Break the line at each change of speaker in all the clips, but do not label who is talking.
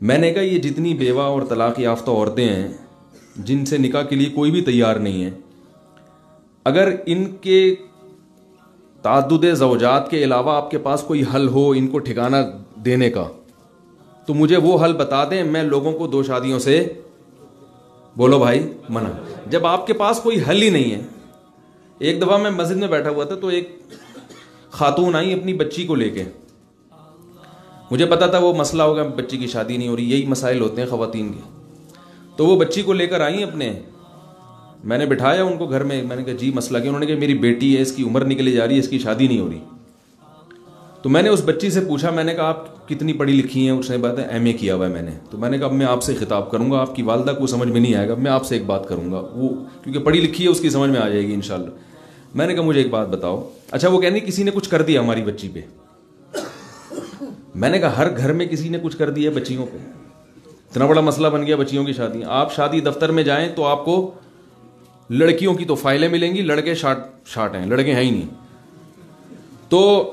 میں نے کہا یہ جتنی بیوہ اور طلاق یافتہ عورتیں ہیں جن سے نکاح کے لیے کوئی بھی تیار نہیں ہے، اگر ان کے تعدد زوجات کے علاوہ آپ کے پاس کوئی حل ہو ان کو ٹھکانہ دینے کا تو مجھے وہ حل بتا دیں. میں لوگوں کو 2 شادیوں سے بولو بھائی منع. جب آپ کے پاس کوئی حل ہی نہیں ہے. ایک دفعہ میں مسجد میں بیٹھا ہوا تھا تو ایک خاتون آئی اپنی بچی کو لے کے. مجھے پتا تھا وہ مسئلہ ہوگا، بچی کی شادی نہیں ہو رہی، یہی مسائل ہوتے ہیں خواتین کے. تو وہ بچی کو لے کر آئیں اپنے، میں نے بٹھایا ان کو گھر میں. میں نے کہا جی مسئلہ کیا؟ انہوں نے کہا میری بیٹی ہے، اس کی عمر نکلی جا رہی ہے، اس کی شادی نہیں ہو رہی. تو میں نے اس بچی سے پوچھا، میں نے کہا آپ کتنی پڑھی لکھی ہیں؟ اس نے بات ہے ایم اے کیا ہوا ہے میں نے. تو میں نے کہا اب میں آپ سے خطاب کروں گا، آپ کی والدہ کو سمجھ میں نہیں آئے گا، میں آپ سے ایک بات کروں گا، وہ کیونکہ پڑھی لکھی ہے اس کی سمجھ میں آ جائے گی انشاءاللہ. میں نے کہا مجھے ایک بات بتاؤ. اچھا وہ کہنی کسی نے کچھ کر دیا ہماری بچی پہ. میں نے کہا ہر گھر میں کسی نے کچھ کر دیا بچیوں پہ، اتنا بڑا مسئلہ بن گیا بچیوں کی شادی. آپ شادی دفتر میں جائیں تو آپ کو لڑکیوں کی تو فائلیں ملیں گی، لڑکے شارٹ ہیں، لڑکے ہیں ہی نہیں. تو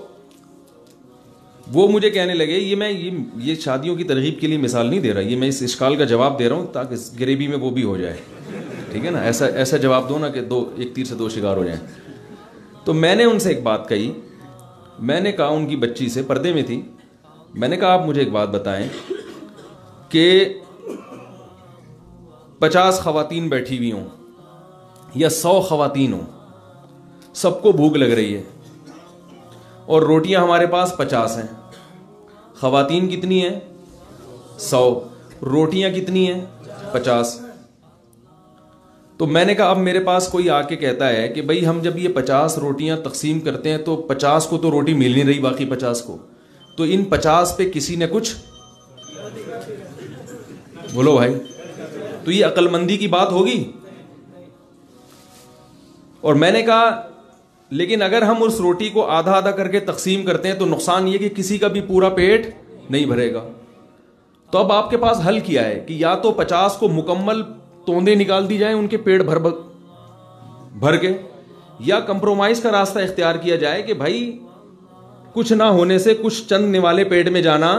وہ مجھے کہنے لگے یہ شادیوں کی ترغیب کے لیے مثال نہیں دے رہا، یہ میں اس اشکال کا جواب دے رہا ہوں تاکہ غریبی میں وہ بھی ہو جائے. ٹھیک ہے نا، ایسا جواب دو نا کہ ایک تیر سے 2 شکار ہو جائیں. تو میں نے ان سے ایک بات کہی. میں نے کہا ان کی بچی سے، پردے میں تھی، میں نے کہا آپ مجھے ایک بات بتائیں کہ 50 خواتین بیٹھی ہوئی ہوں یا 100 خواتین ہوں، سب کو بھوک لگ رہی ہے اور روٹیاں ہمارے پاس 50 ہیں. خواتین کتنی ہیں؟ 100. روٹیاں کتنی ہیں؟ 50. تو میں نے کہا اب میرے پاس کوئی آ کے کہتا ہے کہ بھئی ہم جب یہ 50 روٹیاں تقسیم کرتے ہیں تو 50 کو تو روٹی مل نہیں رہی، باقی 50 کو، تو ان 50 پہ کسی نے کچھ بولو بھائی. تو یہ عقل مندی کی بات ہوگی؟ اور میں نے کہا لیکن اگر ہم اس روٹی کو آدھا آدھا کر کے تقسیم کرتے ہیں تو نقصان یہ کہ کسی کا بھی پورا پیٹ نہیں بھرے گا. تو اب آپ کے پاس حل کیا ہے کہ یا تو 50 کو مکمل توندے نکال دی جائیں ان کے پیٹ بھر کے، یا کمپرومائز کا راستہ اختیار کیا جائے کہ بھائی کچھ نہ ہونے سے کچھ چند نوالے پیٹ میں جانا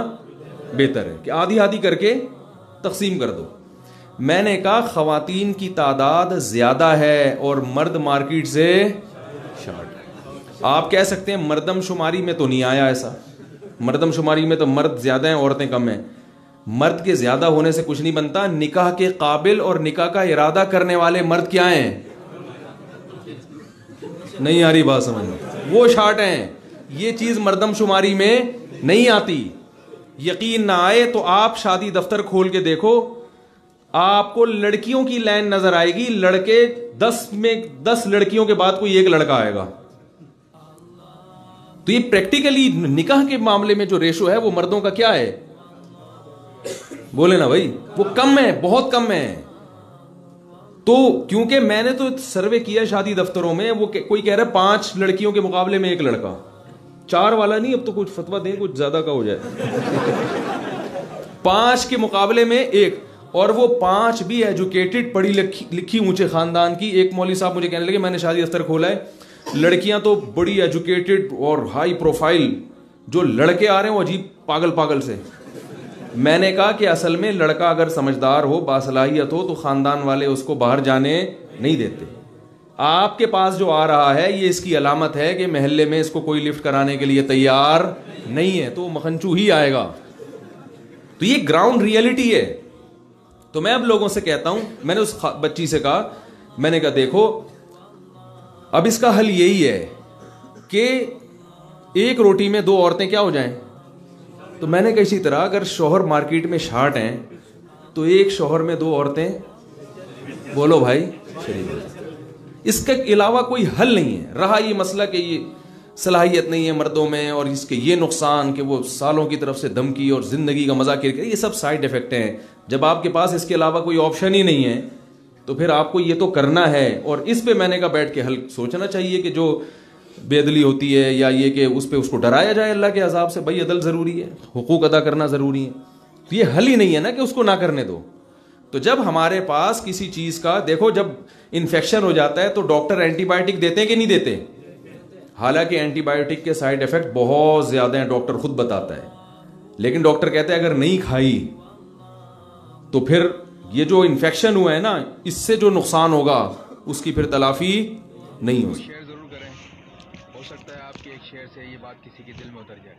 بہتر ہے، کہ آدھی آدھی کر کے تقسیم کر دو. میں نے کہا خواتین کی تعداد زیادہ ہے اور مرد مارکیٹ سے شارٹ ہے. آپ کہہ سکتے ہیں مردم شماری میں تو نہیں آیا ایسا، مردم شماری میں تو مرد زیادہ ہیں عورتیں کم ہیں. مرد کے زیادہ ہونے سے کچھ نہیں بنتا. نکاح کے قابل اور نکاح کا ارادہ کرنے والے مرد کیا ہیں؟ نہیں آ رہی بات سمجھ میں، وہ شارٹ ہیں. یہ چیز مردم شماری میں نہیں آتی. یقین نہ آئے تو آپ شادی دفتر کھول کے دیکھو، آپ کو لڑکیوں کی لائن نظر آئے گی. لڑکے 10 میں 10 لڑکیوں کے بعد کوئی ایک لڑکا آئے گا. تو یہ پریکٹیکلی نکاح کے معاملے میں جو ریشو ہے وہ مردوں کا کیا ہے؟ بولے نا بھائی، وہ کم ہے، بہت کم ہے. تو کیونکہ میں نے تو سروے کیا شادی دفتروں میں، وہ کوئی کہہ رہا ہے 5 لڑکیوں کے مقابلے میں ایک لڑکا. 4 والا نہیں، اب تو کچھ فتویٰ دیں کچھ زیادہ کا ہو جائے. 5 کے مقابلے میں ایک، اور وہ 5 بھی ایجوکیٹڈ، پڑھی لکھی اونچے خاندان کی. ایک مولوی صاحب مجھے کہنے لگے میں نے شادی دفتر کھولا ہے، لڑکیاں تو بڑی ایجوکیٹڈ اور ہائی پروفائل، جو لڑکے آ رہے ہیں وہ عجیب پاگل سے. میں نے کہا کہ اصل میں لڑکا اگر سمجھدار ہو، باصلاحیت ہو، تو خاندان والے اس کو باہر جانے نہیں دیتے. آپ کے پاس جو آ رہا ہے یہ اس کی علامت ہے کہ محلے میں اس کو کوئی لفٹ کرانے کے لیے تیار نہیں ہے، تو وہ مکھنچو ہی آئے گا. تو یہ گراؤنڈ ریئلٹی ہے. تو میں اب لوگوں سے کہتا ہوں، میں نے اس بچی سے کہا، میں نے کہا دیکھو اب اس کا حل یہی ہے کہ ایک روٹی میں 2 عورتیں کیا ہو جائیں. تو میں نے کہا اسی طرح اگر شوہر مارکیٹ میں شارٹ ہیں تو ایک شوہر میں 2 عورتیں، بولو بھائی شریف. اس کے علاوہ کوئی حل نہیں ہے. رہا یہ مسئلہ کہ یہ صلاحیت نہیں ہے مردوں میں اور اس کے یہ نقصان کہ وہ سالوں کی طرف سے دھمکی اور زندگی کا مزہ کر کے، یہ سب سائیڈ افیکٹ ہیں. جب آپ کے پاس اس کے علاوہ کوئی آپشن ہی نہیں ہے تو پھر آپ کو یہ تو کرنا ہے. اور اس پہ میں نے کہا بیٹھ کے حل سوچنا چاہیے کہ جو بے عدلی ہوتی ہے یا یہ کہ اس پہ اس کو ڈرایا جائے اللہ کے عذاب سے. بھائی عدل ضروری ہے، حقوق ادا کرنا ضروری ہے. تو یہ حل ہی نہیں ہے نا کہ اس کو نہ کرنے دو. تو جب ہمارے پاس کسی چیز کا دیکھو، جب انفیکشن ہو جاتا ہے تو ڈاکٹر اینٹی بائیوٹک دیتے ہیں کہ نہیں دیتے؟ حالانکہ اینٹی بائیوٹک کے سائیڈ افیکٹ بہت زیادہ ہیں، ڈاکٹر خود بتاتا ہے. لیکن ڈاکٹر کہتے ہیں اگر نہیں کھائی تو پھر یہ جو انفیکشن ہوا ہے نا, اس سے جو نقصان ہوگا اس کی پھر تلافی نہیں ہوگی.
شیئر ضرور کریں, ہو سکتا ہے آپ کے ایک شیئر سے یہ بات کسی کے دل میں اتر جائے.